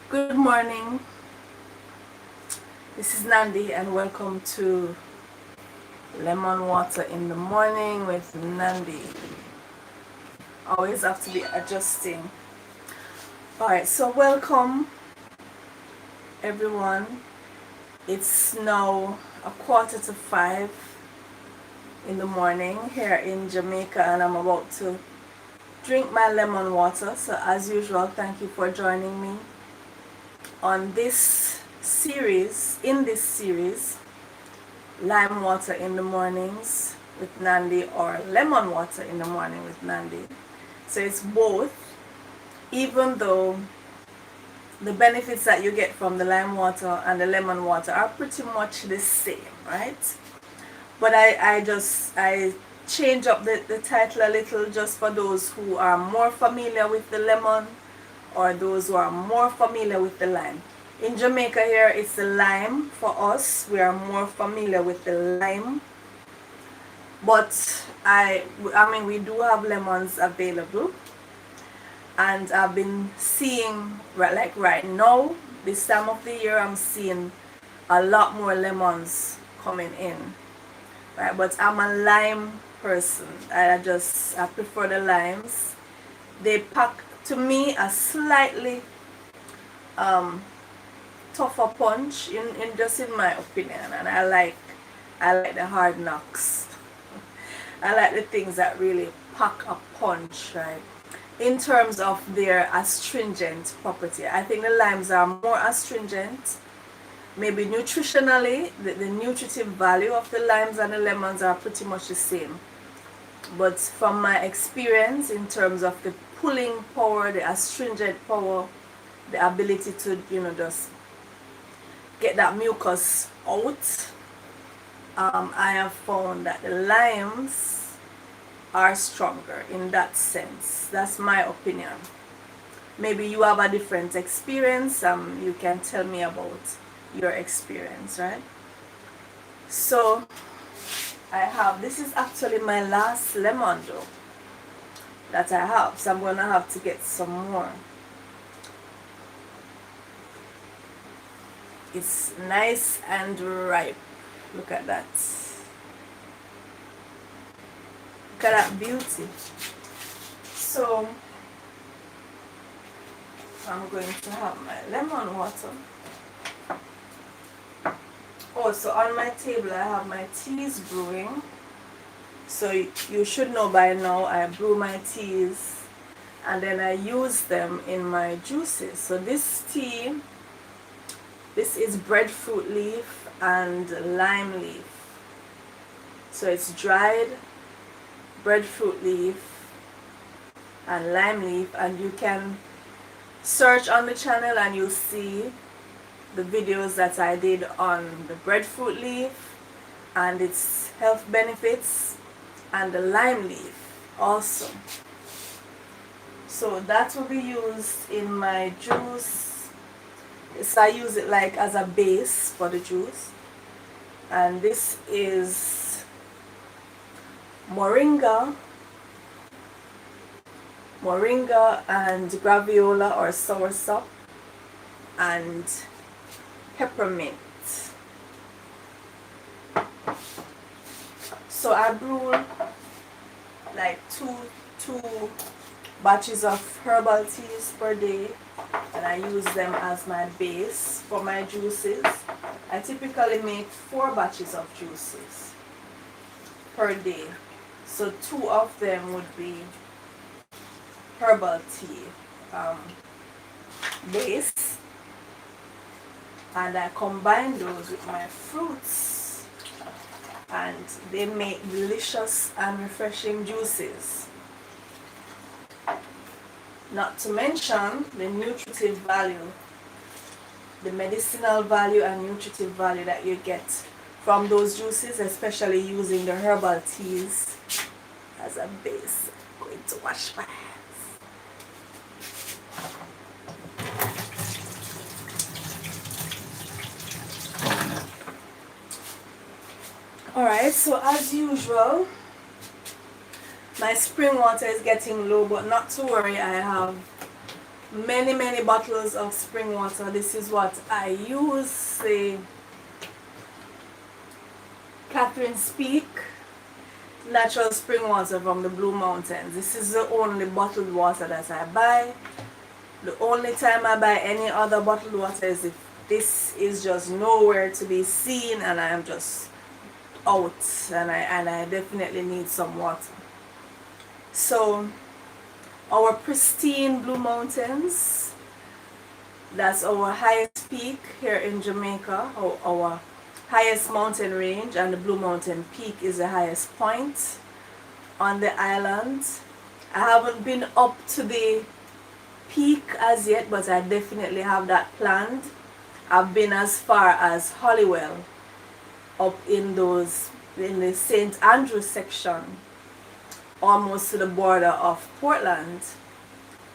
Good morning. This is Nandi and welcome to Lemon Water in the Morning with Nandi. Always have to be adjusting. Alright, so welcome everyone. It's now 4:45 in the morning here in Jamaica and I'm about to drink my lemon water. So as usual, thank you for joining me on this series, Lime Water in the Mornings with Nandi or Lemon Water in the Morning with Nandi. So it's both, even though the benefits that you get from the lime water and the lemon water are pretty much the same, right? But I change up the title a little just for those who are more familiar with the lemon or those who are more familiar with the lime. In Jamaica here, it's the lime for us. We are more familiar with the lime. But I mean, we do have lemons available. And I've been seeing, like right now, this time of the year, I'm seeing a lot more lemons coming in. Right? But I'm a lime person. I prefer the limes. They pack, to me, a slightly tougher punch in my opinion, and I like the hard knocks. I like the things that really pack a punch, right? In terms of their astringent property, I think the limes are more astringent. Maybe nutritionally, the nutritive value of the limes and the lemons are pretty much the same. But from my experience, in terms of the pulling power, the astringent power, the ability to, just get that mucus out, I have found that the limes are stronger in that sense. That's my opinion. Maybe you have a different experience. You can tell me about your experience, right? So this is actually my last lemon though that I have, so I'm gonna have to get some more. It's nice and ripe. Look at that. Look at that beauty. So I'm going to have my lemon water. Also on my table I have my teas brewing. So you should know by now I brew my teas and then I use them in my juices. So this is breadfruit leaf and lime leaf. So it's dried breadfruit leaf and lime leaf, and you can search on the channel and you'll see the videos that I did on the breadfruit leaf and its health benefits, and the lime leaf also. So that will be used in my juice. So I use it like as a base for the juice. And this is moringa and graviola or soursop and peppermint. So I brew like two batches of herbal teas per day, and I use them as my base for my juices. I typically make 4 batches of juices per day. So 2 of them would be herbal tea base, and I combine those with my fruits, and they make delicious and refreshing juices. Not to mention the nutritive value, the medicinal value and nutritive value that you get from those juices, especially using the herbal teas as a base. I'm going to wash my hands. Alright, so as usual, my spring water is getting low, but not to worry, I have many bottles of spring water. This is what I use. The Catherine's Peak natural spring water from the Blue Mountains. This is the only bottled water that I buy. The only time I buy any other bottled water is if this is just nowhere to be seen and I am just out and I definitely need some water. So our pristine Blue Mountains, that's our highest peak here in Jamaica, our highest mountain range, and the Blue Mountain Peak is the highest point on the island. I haven't been up to the peak as yet, but I definitely have that planned. I've been as far as Holywell, up in the St. Andrews section, almost to the border of Portland,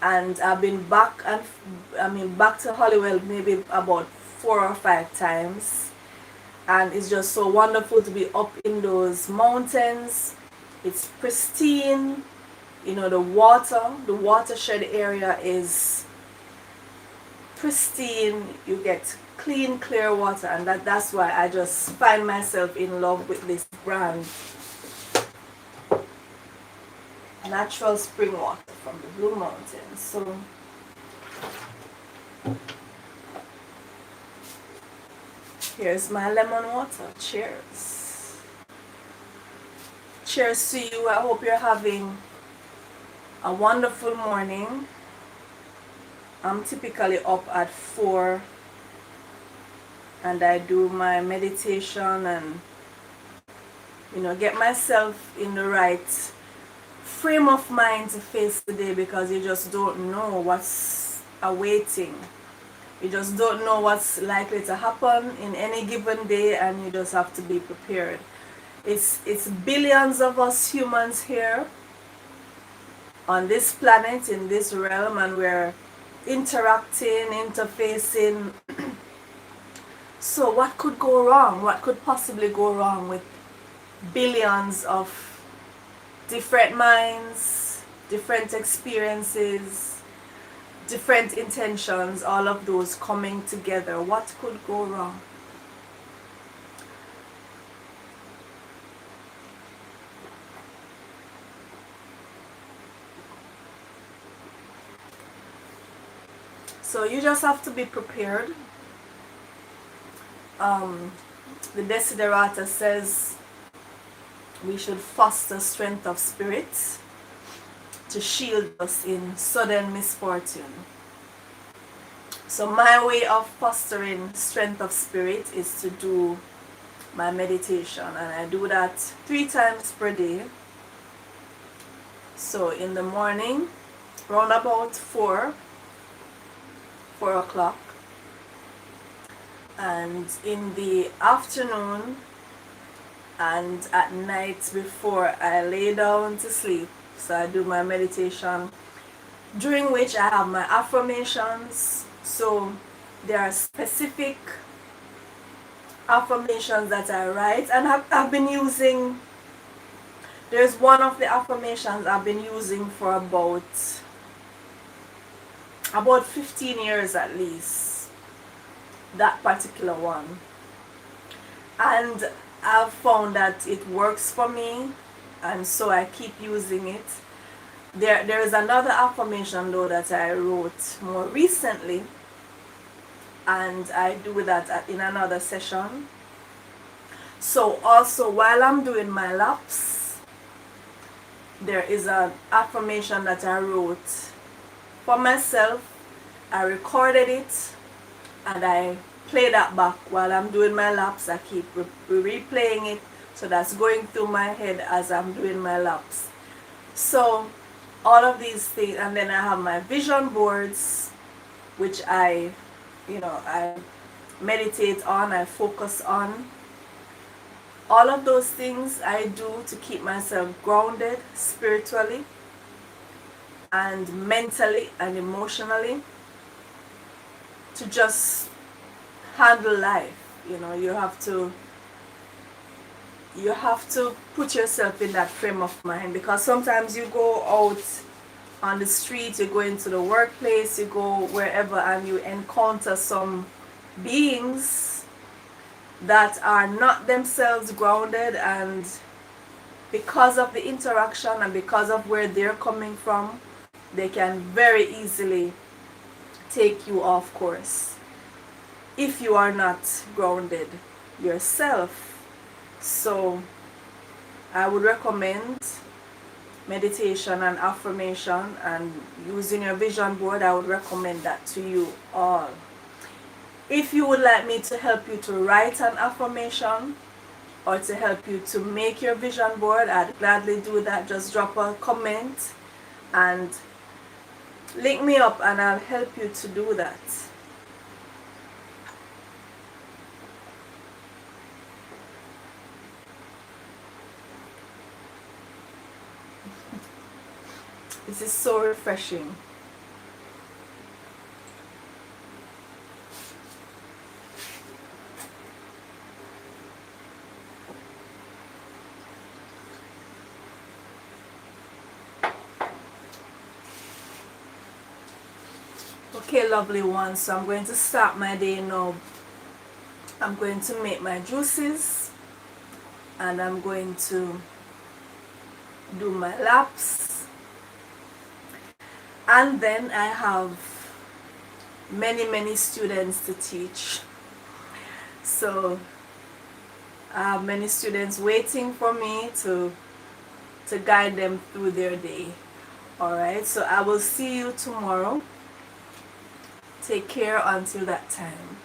and I've been back to Holywell maybe about 4 or 5 times, and it's just so wonderful to be up in those mountains. It's pristine, you know, the watershed area is pristine. You get clean, clear water, and that's why I just find myself in love with this brand. Natural spring water from the Blue Mountains. So here's my lemon water. Cheers. Cheers to you. I hope you're having a wonderful morning. I'm typically up at 4 and I do my meditation and, you know, get myself in the right frame of mind to face the day, because you just don't know what's awaiting. You just don't know what's likely to happen in any given day, and you just have to be prepared. It's billions of us humans here on this planet, in this realm, and we're interacting, interfacing. So what could go wrong? What could possibly go wrong with billions of different minds, different experiences, different intentions, all of those coming together? What could go wrong? So you just have to be prepared. The Desiderata says we should foster strength of spirit to shield us in sudden misfortune. So my way of fostering strength of spirit is to do my meditation, and I do that 3 times per day. So in the morning, round about 4 o'clock, and in the afternoon and at night before I lay down to sleep. So I do my meditation, during which I have my affirmations. So there are specific affirmations that I write, and I've been using, there's one of the affirmations I've been using for about 15 years at least, that particular one, and I've found that it works for me, and so I keep using it. There is another affirmation though that I wrote more recently, and I do that in another session. So also while I'm doing my laps, there is an affirmation that I wrote for myself. I recorded it and I play that back while I'm doing my laps. I keep replaying it, so that's going through my head as I'm doing my laps. So all of these things, and then I have my vision boards, which I meditate on, I focus on. All of those things I do to keep myself grounded spiritually and mentally and emotionally, to just handle life. You know, you have to put yourself in that frame of mind, because sometimes you go out on the street, you go into the workplace, you go wherever, and you encounter some beings that are not themselves grounded, and because of the interaction and because of where they're coming from, they can very easily take you off course if you are not grounded yourself. So I would recommend meditation and affirmation, and using your vision board. I would recommend that to you all. If you would like me to help you to write an affirmation or to help you to make your vision board, I'd gladly do that. Just drop a comment and link me up and I'll help you to do that. This is so refreshing. Okay, lovely ones, so I'm going to start my day now. I'm going to make my juices and I'm going to do my laps, and then I have many students to teach. So I have many students waiting for me to guide them through their day. Alright, so I will see you tomorrow. Take care until that time.